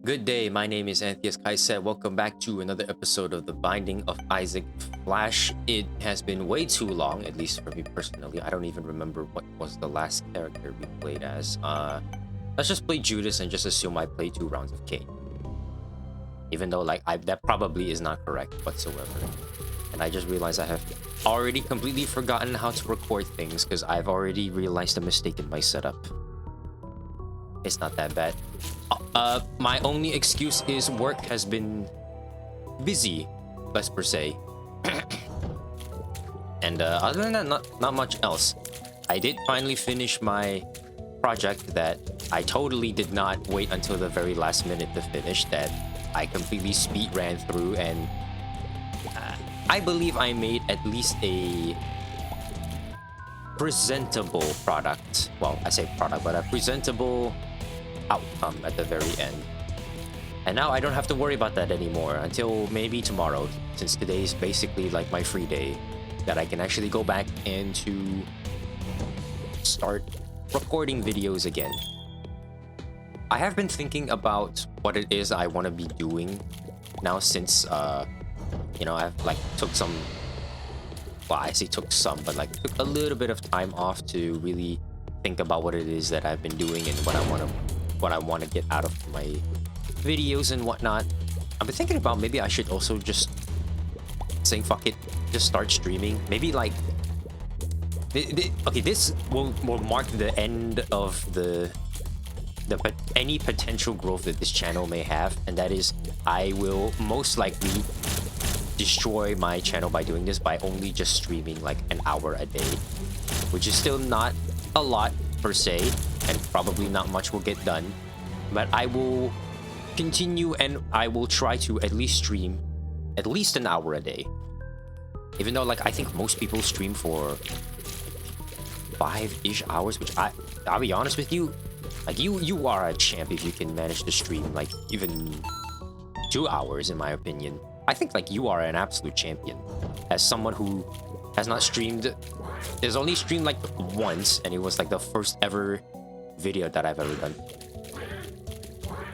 Good day, my name is Antheus Kaiset. Welcome back to another episode of The Binding of Isaac Flash. It has been way too long, at least for me personally. I don't even remember what was the last character we played as. Let's just play Judas and just assume I played 2 rounds of Kane. Even though that probably is not correct whatsoever. And I just realized I have already completely forgotten how to record things because I've already realized a mistake in my setup. It's not that bad. My only excuse is work has been busy, let's per se. And other than that, not much else. I did finally finish my project that I totally did not wait until the very last minute to finish, that I completely speed ran through, and I believe I made at least a presentable product. Well, I say product, but a presentable outcome at the very end. And now I don't have to worry about that anymore until maybe tomorrow, since today is basically like my free day, that I can actually go back and to start recording videos again. I have been thinking about what it is I want to be doing now, since I've took some, well, I say took some, but took a little bit of time off to really think about what it is that I've been doing and what I want to get out of my videos and whatnot. I've been thinking about maybe I should also just saying fuck it, just start streaming. Maybe okay, this will mark the end of any potential growth that this channel may have, and that is I will most likely destroy my channel by doing this, by only just streaming like an hour a day, which is still not a lot per se, and probably not much will get done, but I will continue and I will try to at least stream at least an hour a day, even though I think most people stream for 5-ish hours, which I'll be honest with you, you are a champ if you can manage to stream even 2 hours, in my opinion. I think you are an absolute champion. As someone who has not streamed, has only streamed once, and it was the first ever video that I've ever done.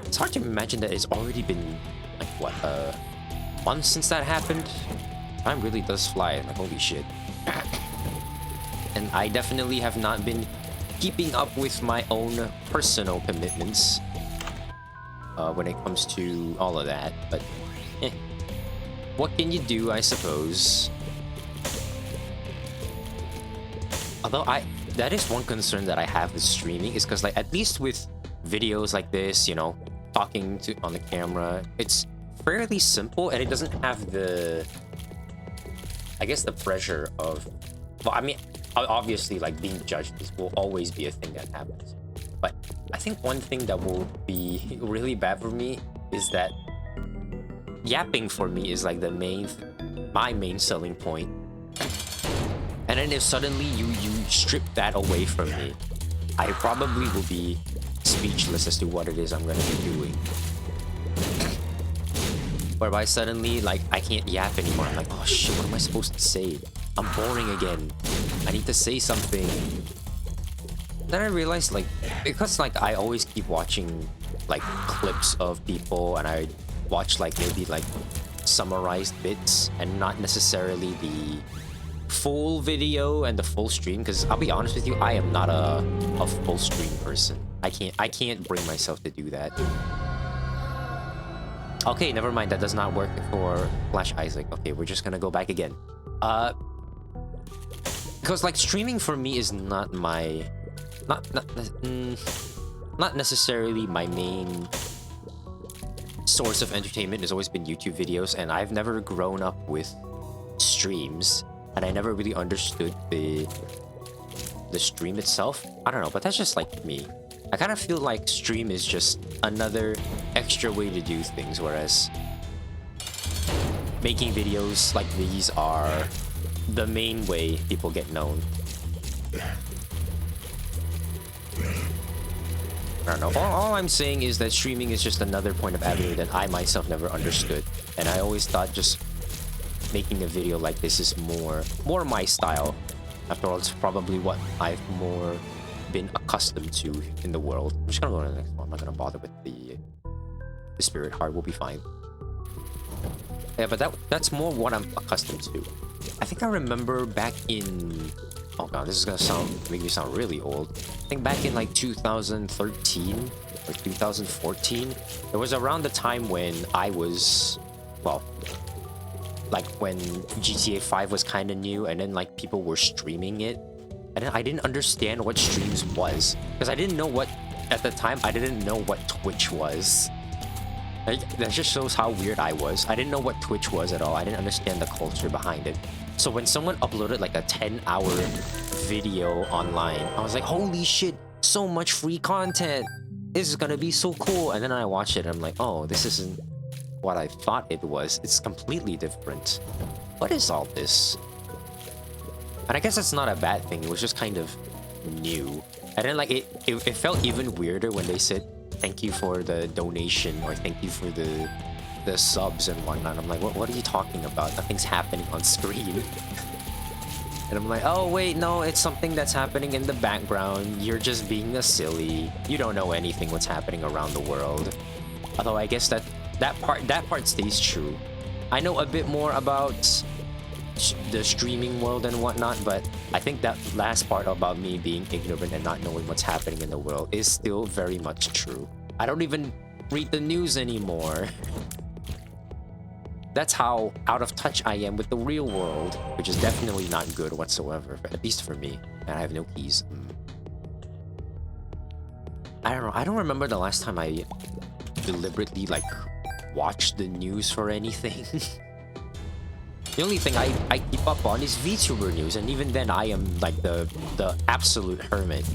It's hard to imagine that it's already been a month since that happened. Time really does fly, holy shit. And I definitely have not been keeping up with my own personal commitments when it comes to all of that, but what can you do, I suppose? Although that is one concern that I have with streaming, is because at least with videos like this, talking on the camera, it's fairly simple and it doesn't have the, I guess, the pressure of, well, I mean, obviously being judged will always be a thing that happens, but I think one thing that will be really bad for me is that yapping for me is my main selling point. And then if suddenly you strip that away from me, I probably will be speechless as to what it is I'm going to be doing. Whereby suddenly I can't yap anymore. I'm oh shit, what am I supposed to say? I'm boring again. I need to say something. Then I realized because I always keep watching clips of people, and I watch maybe summarized bits and not necessarily the full video and the full stream, because I'll be honest with you, I am not a full stream person. I can't bring myself to do that. Okay, never mind, that does not work for Flash Isaac. Okay, we're just gonna go back again. Because streaming for me is not my not necessarily my main source of entertainment. Has always been YouTube videos, and I've never grown up with streams, and I never really understood the stream itself. I don't know, but that's just me. I kind of feel stream is just another extra way to do things, whereas making videos like these are the main way people get known. I don't know. All I'm saying is that streaming is just another point of avenue that I myself never understood, and I always thought just making a video like this is more my style. After all, it's probably what I've more been accustomed to in the world. I'm just gonna go to the next one. I'm not gonna bother with the the Spirit Heart will be fine. Yeah, but that's more what I'm accustomed to. I think I remember back in... Oh god, this is gonna make me sound really old. I think back in like 2013 or 2014, it was around the time when I was... Well, like when GTA 5 was kind of new and then like people were streaming it. And then I didn't understand what streams was. Because I didn't know what... At the time, I didn't know what Twitch was. Like, that just shows how weird I was. I didn't know what Twitch was at all. I didn't understand the culture behind it. So when someone uploaded like a 10-hour video online, I was like, holy shit, so much free content. This is gonna be so cool. And then I watched it and I'm like, oh, this isn't what I thought it was. It's completely different. What is all this? And I guess that's not a bad thing. It was just kind of new. And then like it felt even weirder when they said, thank you for the donation or thank you for the subs and whatnot. I'm like, what are you talking about? Nothing's happening on screen. And I'm like, oh wait, no, it's something that's happening in the background. You're just being a silly. You don't know anything what's happening around the world. Although I guess that part stays true. I know a bit more about the streaming world and whatnot, but I think that last part about me being ignorant and not knowing what's happening in the world is still very much true. I don't even read the news anymore. That's how out of touch I am with the real world, which is definitely not good whatsoever, at least for me. And I have no keys. I don't know. I don't remember the last time I deliberately like watched the news for anything. The only thing I keep up on is VTuber news, and even then I am like the absolute hermit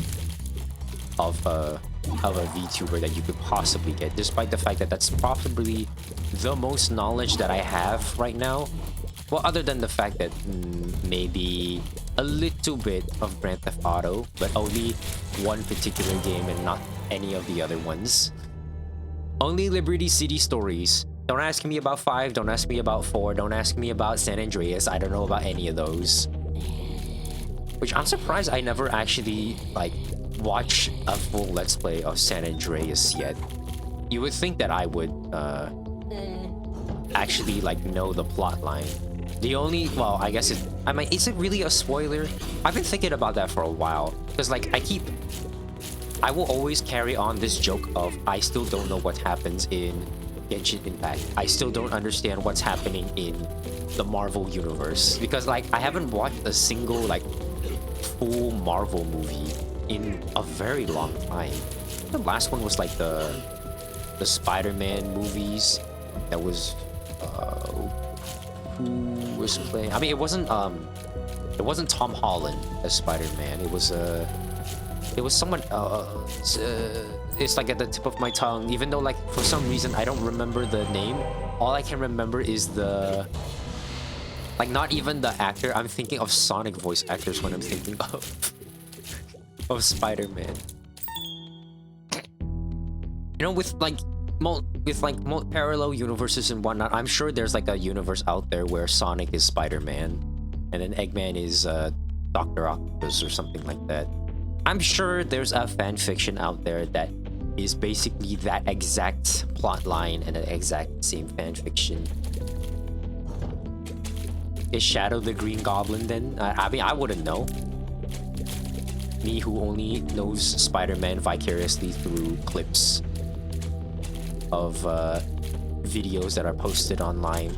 of a VTuber that you could possibly get, despite the fact that that's probably the most knowledge that I have right now. Well, other than the fact that maybe a little bit of Grand Theft Auto, but only one particular game and not any of the other ones. Only Liberty City stories. Don't ask me about 5, don't ask me about 4, don't ask me about San Andreas. I don't know about any of those. Which I'm surprised I never actually, like, watch a full Let's Play of San Andreas yet. You would think that I would, actually, like, know the plot line. The only, well, I guess is it really a spoiler? I've been thinking about that for a while. Because, like, I will always carry on this joke of I still don't know what happens in Genshin Impact. I still don't understand what's happening in the Marvel universe because like I haven't watched a single like full Marvel movie in a very long time. The last one was like the Spider-Man movies. That was who was playing? I mean, it wasn't Tom Holland as Spider-Man. It was someone it's like at the tip of my tongue, even though like for some reason I don't remember the name. All I can remember is the like not even the actor. I'm thinking of Sonic voice actors when I'm thinking of Spider-Man. You know, with parallel universes and whatnot, I'm sure there's like a universe out there where Sonic is Spider-Man and then Eggman is Dr. Octopus or something like that. I'm sure there's a fan fiction out there that is basically that exact plot line and the exact same fan fiction. Is Shadow the Green Goblin then? I mean, I wouldn't know. Me who only knows Spider-Man vicariously through clips of videos that are posted online.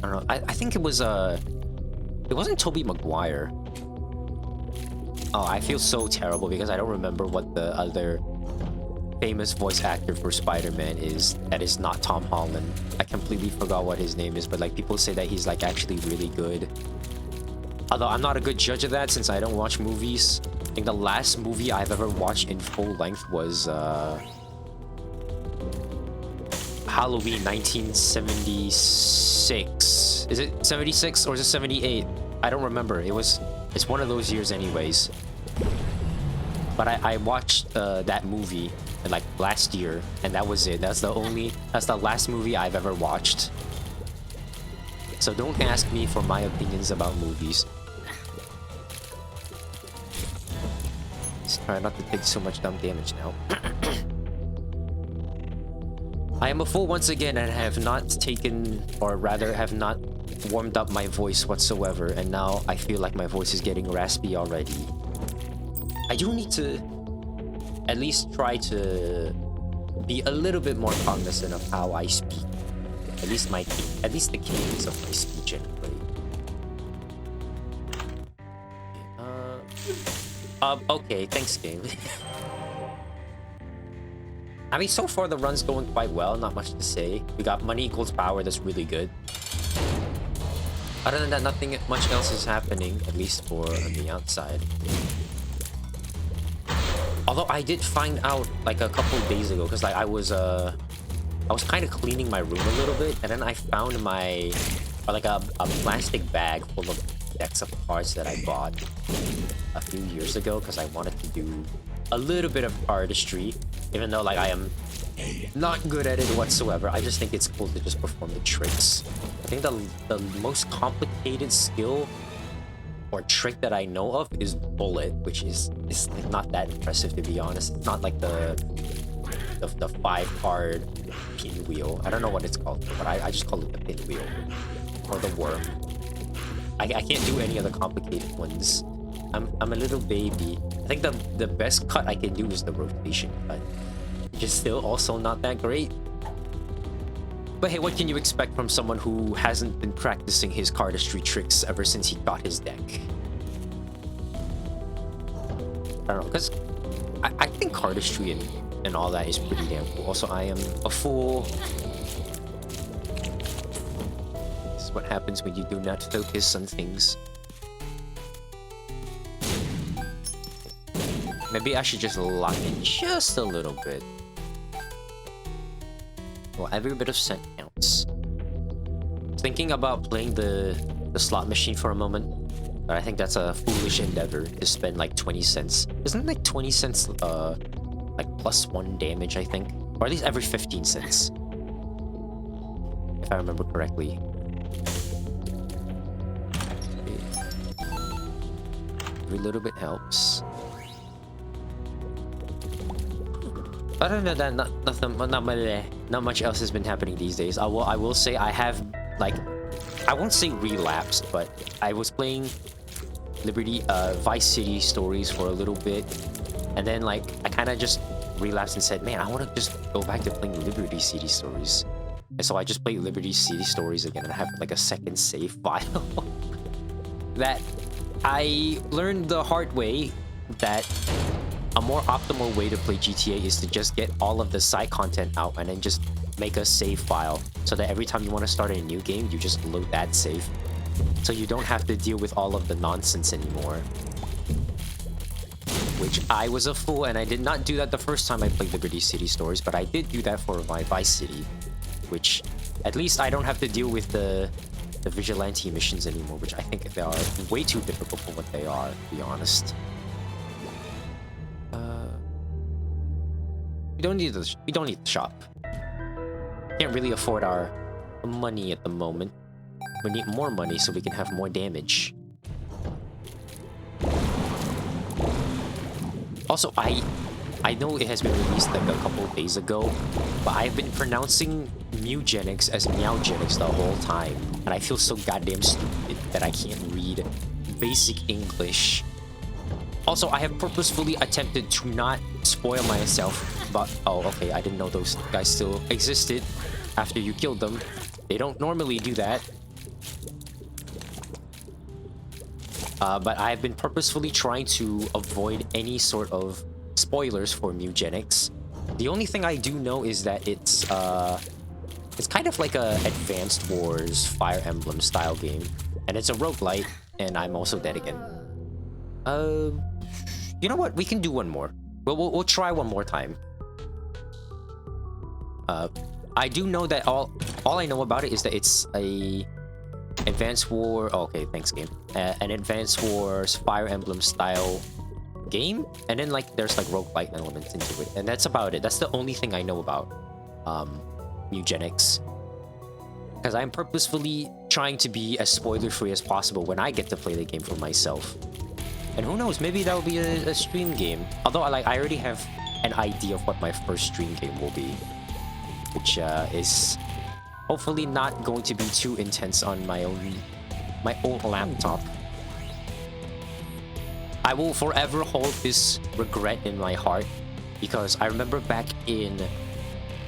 I don't know. I think it wasn't Tobey Maguire. Oh, I feel so terrible because I don't remember what the other famous voice actor for Spider-Man is that is not Tom Holland. I completely forgot what his name is, but like people say that he's like actually really good. Although I'm not a good judge of that since I don't watch movies. I think the last movie I've ever watched in full length was Halloween 1976. Is it 76 or is it 78? I don't remember. It's one of those years anyways. But I watched that movie like last year and that was it. That's the last movie I've ever watched. So don't ask me for my opinions about movies. Let's try not to take so much dumb damage now. I am a fool once again and have not taken, or rather have not warmed up my voice whatsoever, and now I feel like my voice is getting raspy already. I do need to at least try to be a little bit more cognizant of how I speak. At least the cadence of my speech anyway. Okay, thanks game. I mean, so far the run's going quite well, not much to say. We got money equals power, that's really good. Other than that, nothing much else is happening, at least for on the outside. Although I did find out like a couple days ago, because like I was kind of cleaning my room a little bit, and then I found a plastic bag full of decks of cards that I bought a few years ago because I wanted to do a little bit of artistry, even though like I am not good at it whatsoever. I just think it's cool to just perform the tricks. I think the most complicated skill or trick that I know of is bullet, which is like not that impressive, to be honest. It's not like the 5-card pinwheel. I don't know what it's called, but I just call it the pinwheel or the worm. I can't do any other complicated ones. I'm a little baby. I think the best cut I can do is the rotation cut, which is still also not that great. But hey, what can you expect from someone who hasn't been practicing his cardistry tricks ever since he got his deck? I don't know, because I think cardistry and all that is pretty damn cool. Also, I am a fool. This is what happens when you do not focus on things. Maybe I should just lock in just a little bit. Well, every bit of cent counts. Thinking about playing the slot machine for a moment, but I think that's a foolish endeavor to spend like 20 cents. Isn't it like 20 cents like +1 damage, I think? Or at least every 15 cents. If I remember correctly. Every little bit helps. Other than that, not much else has been happening these days. I will say I have, like, I won't say relapsed, but I was playing Vice City Stories for a little bit, and then like I kind of just relapsed and said, man, I want to just go back to playing Liberty City Stories. And so I just played Liberty City Stories again, and I have like a second save file that I learned the hard way that a more optimal way to play GTA is to just get all of the side content out and then just make a save file, so that every time you want to start a new game, you just load that save. So you don't have to deal with all of the nonsense anymore. Which I was a fool, and I did not do that the first time I played Liberty City Stories, but I did do that for my Vice City, which at least I don't have to deal with the vigilante missions anymore, which I think they are way too difficult for what they are, to be honest. We don't need the shop. Can't really afford our money at the moment. We need more money so we can have more damage. Also, I know it has been released like a couple of days ago, but I've been pronouncing Mewgenics as Meowgenics the whole time, and I feel so goddamn stupid that I can't read basic English. Also, I have purposefully attempted to not spoil myself, but oh, okay, I didn't know those guys still existed after you killed them. They don't normally do that. But I've been purposefully trying to avoid any sort of spoilers for Mewgenics. The only thing I do know is that it's kind of like a Advanced Wars Fire Emblem style game, and it's a roguelite, and I'm also dead again. You know what? We can do one more. We'll try one more time. I do know that all I know about it is that it's a Advanced War. Oh, okay, thanks game. An Advanced Wars Fire Emblem style game, and then like there's like roguelike elements into it, and that's about it. That's the only thing I know about Mewgenics, because I'm purposefully trying to be as spoiler free as possible when I get to play the game for myself. And who knows, maybe that'll be a stream game. Although I already have an idea of what my first stream game will be. which is hopefully not going to be too intense on my own laptop. I will forever hold this regret in my heart because I remember back in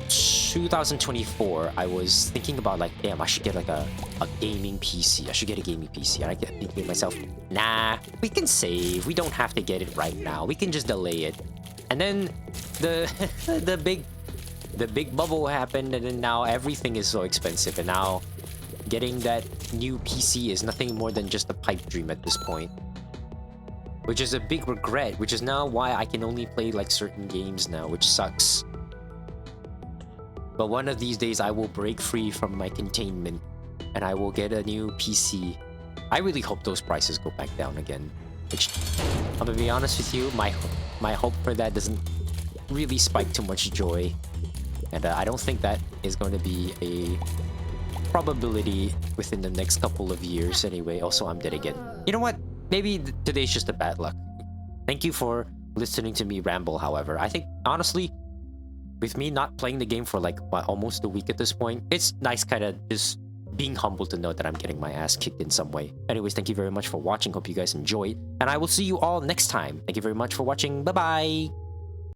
2024, I was thinking about like, damn, I should get like a gaming PC. I should get a gaming PC. And I get thinking to myself, nah, we can save. We don't have to get it right now. We can just delay it. And then the the big bubble happened, and then now everything is so expensive. And now getting that new PC is nothing more than just a pipe dream at this point. Which is a big regret, which is now why I can only play like certain games now, which sucks. But one of these days I will break free from my containment and I will get a new PC. I really hope those prices go back down again. Which, I'm gonna be honest with you, my hope for that doesn't really spike too much joy. And I don't think that is going to be a probability within the next couple of years anyway. Also, I'm dead again. You know what? Maybe today's just a bad luck. Thank you for listening to me ramble, however. I think, honestly, with me not playing the game for like, what, almost a week at this point, it's nice kind of just being humble to know that I'm getting my ass kicked in some way. Anyways, thank you very much for watching. Hope you guys enjoyed. And I will see you all next time. Thank you very much for watching. Bye-bye.